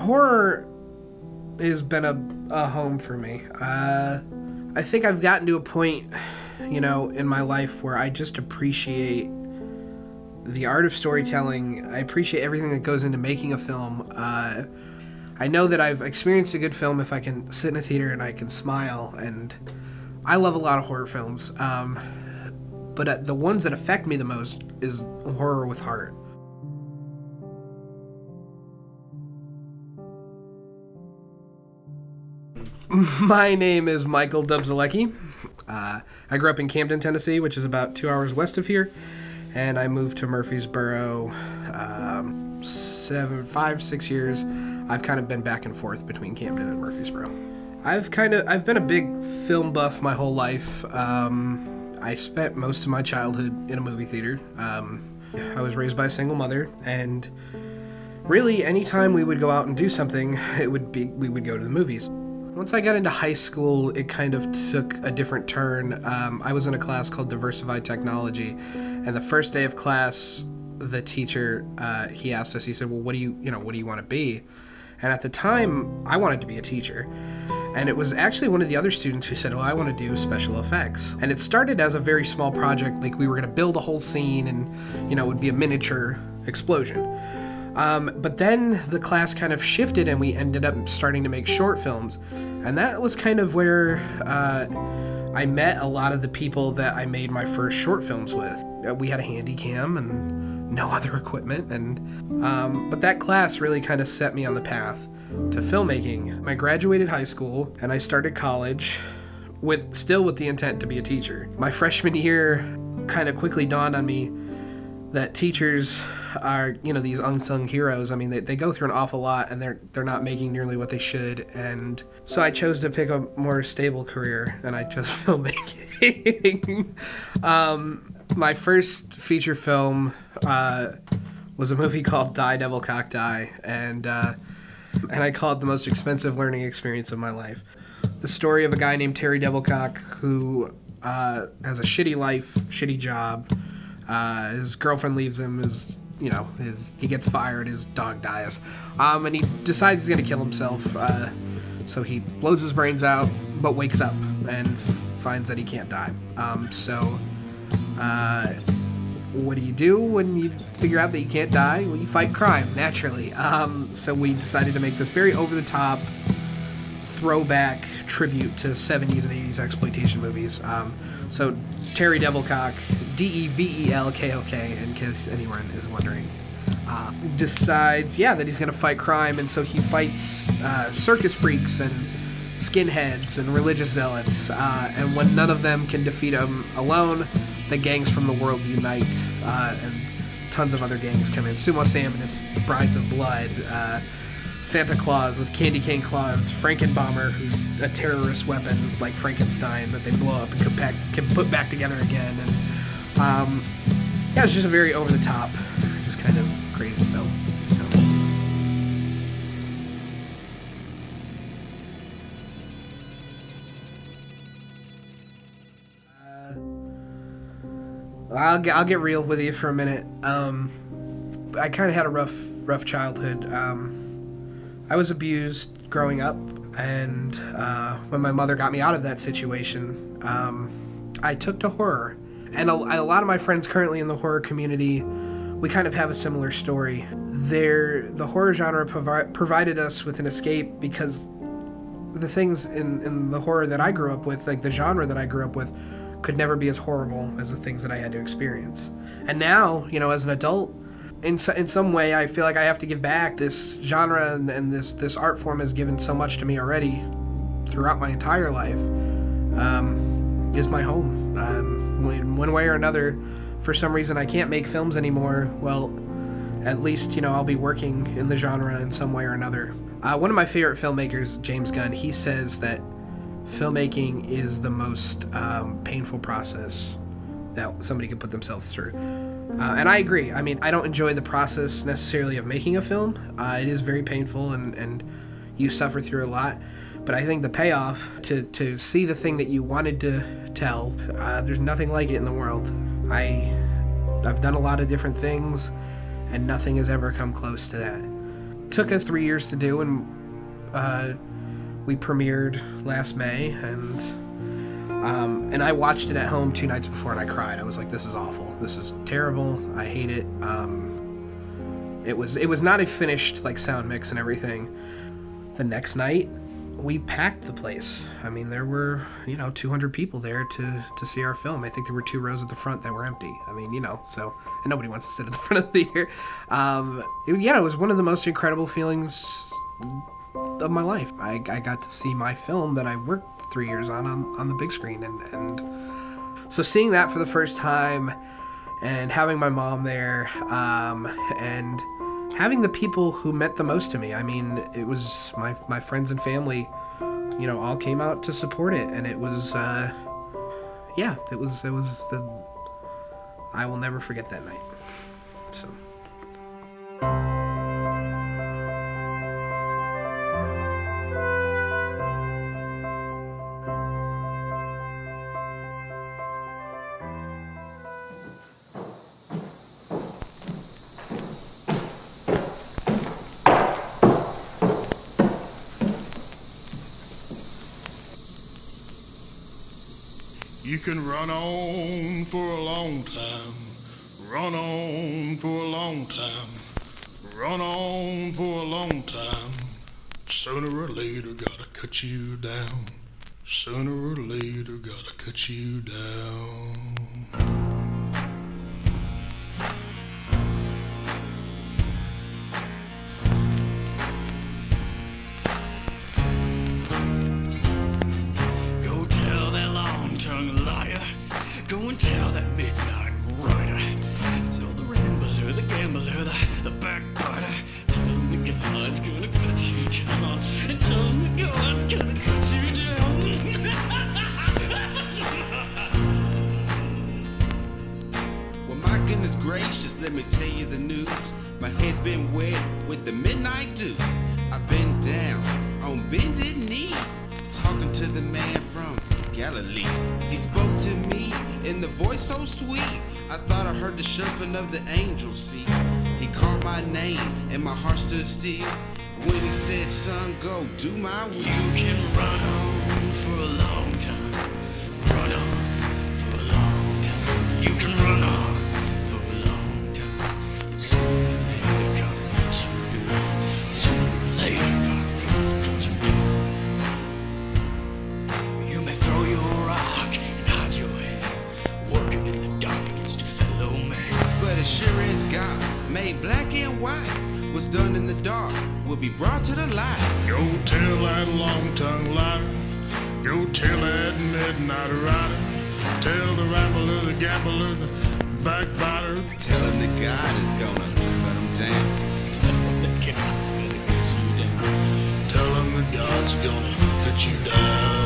Horror has been a home for me. I think I've gotten to a point, you know, in my life where I just appreciate the art of storytelling. I appreciate everything that goes into making a film. I know that I've experienced a good film if I can sit in a theater and I can smile, and I love a lot of horror films. But the ones that affect me the most is horror with heart. My name is Michael Dubzalecki. I grew up in Camden, Tennessee, which is about 2 hours west of here, and I moved to Murfreesboro 5, 6 years. I've kind of been back and forth between Camden and Murfreesboro. I've been a big film buff my whole life. I spent most of my childhood in a movie theater. I was raised by a single mother, and really anytime we would go out and do something, we would go to the movies. Once I got into high school, it kind of took a different turn. I was in a class called Diversified Technology, and the first day of class, the teacher, he asked us, he said, well, what do you want to be? And at the time, I wanted to be a teacher. And it was actually one of the other students who said, well, I want to do special effects. And it started as a very small project, like we were going to build a whole scene and, you know, it would be a miniature explosion. But then the class kind of shifted and we ended up starting to make short films. And that was kind of where I met a lot of the people that I made my first short films with. We had a handy cam and no other equipment. But that class really kind of set me on the path to filmmaking. I graduated high school and I started college still with the intent to be a teacher. My freshman year kind of quickly dawned on me that teachers are, you know, these unsung heroes. I mean, they go through an awful lot and they're not making nearly what they should. And so I chose to pick a more stable career, and I chose filmmaking. My first feature film was a movie called Die Devil Cock Die, and I call it the most expensive learning experience of my life. The story of a guy named Terry Devilcock who has a shitty life, shitty job. His girlfriend leaves him. He gets fired. His dog dies, and he decides he's gonna kill himself. So he blows his brains out, but wakes up and finds that he can't die. What do you do when you figure out that you can't die? Well, you fight crime, naturally. So we decided to make this very over-the-top throwback tribute to 70s and 80s exploitation movies. So Terry Devilcock, Develkok, in case anyone is wondering, decides, that he's going to fight crime, and so he fights circus freaks and skinheads and religious zealots, and when none of them can defeat him alone, the gangs from the world unite, and tons of other gangs come in. Sumo Sam and his Brides of Blood, Santa Claus with candy cane claws, Frankenbomber, who's a terrorist weapon like Frankenstein that they blow up and can put back together again. And it's just a very over-the-top, just kind of crazy film. I'll get real with you for a minute. I kind of had a rough childhood. I was abused growing up, and when my mother got me out of that situation, I took to horror. And a lot of my friends currently in the horror community, we kind of have a similar story. The horror genre provided us with an escape because the things in the horror that I grew up with, like the genre that I grew up with, could never be as horrible as the things that I had to experience. And now, you know, as an adult, in some way, I feel like I have to give back. This genre and this art form has given so much to me already throughout my entire life. Is my home. One way or another, for some reason I can't make films anymore. Well, at least, you know, I'll be working in the genre in some way or another. One of my favorite filmmakers, James Gunn, he says that filmmaking is the most painful process that somebody could put themselves through. And I agree. I mean, I don't enjoy the process necessarily of making a film. It is very painful and you suffer through a lot. But I think the payoff to see the thing that you wanted to tell, there's nothing like it in the world. I've done a lot of different things and nothing has ever come close to that. took us 3 years to do, and we premiered last May, and I watched it at home 2 nights before, and I cried. I was like, this is awful. This is terrible. I hate it. It was not a finished like sound mix and everything. The next night, we packed the place. I mean, there were, 200 people there to see our film. I think there were 2 rows at the front that were empty. I mean, so, and nobody wants to sit at the front of the theater. It was one of the most incredible feelings of my life. I got to see my film that I worked 3 years on the big screen, and so seeing that for the first time, and having my mom there, and having the people who meant the most to me. I mean, it was my friends and family, all came out to support it, and it was, I will never forget that night. So. You can run on for a long time, run on for a long time, run on for a long time. Sooner or later, gotta cut you down. Sooner or later, gotta cut you down. Go and tell that midnight rider. Tell the rambler, the gambler, the backbiter. Tell him the God's gonna cut you down. And tell him the God's gonna cut you down. Well, my goodness gracious, let me tell you the news. My head's been wet with the midnight dew. I've been down on bended knee, talking to the man from Galilee. He spoke to me in the voice so sweet, I thought I heard the shuffling of the angels' feet. He called my name and my heart stood still when he said, son, go do my will. You can run on for a long time. Run on for a long time. You can run on for a long time. Sooner or later, gotta cut you down. Sooner or later, gotta cut you down. You may throw your rock and hide your head, working in the dark against your fellow man. But as sure as God made black and white, what's done in the dark will be brought to the light. Go tell that long-tongued liar. Go tell that midnight rider. Tell the rambler, the gambler, the backbiter. Tell him that God is gonna cut him down. Tell him that God's gonna cut you down. Tell him that God's gonna cut you down.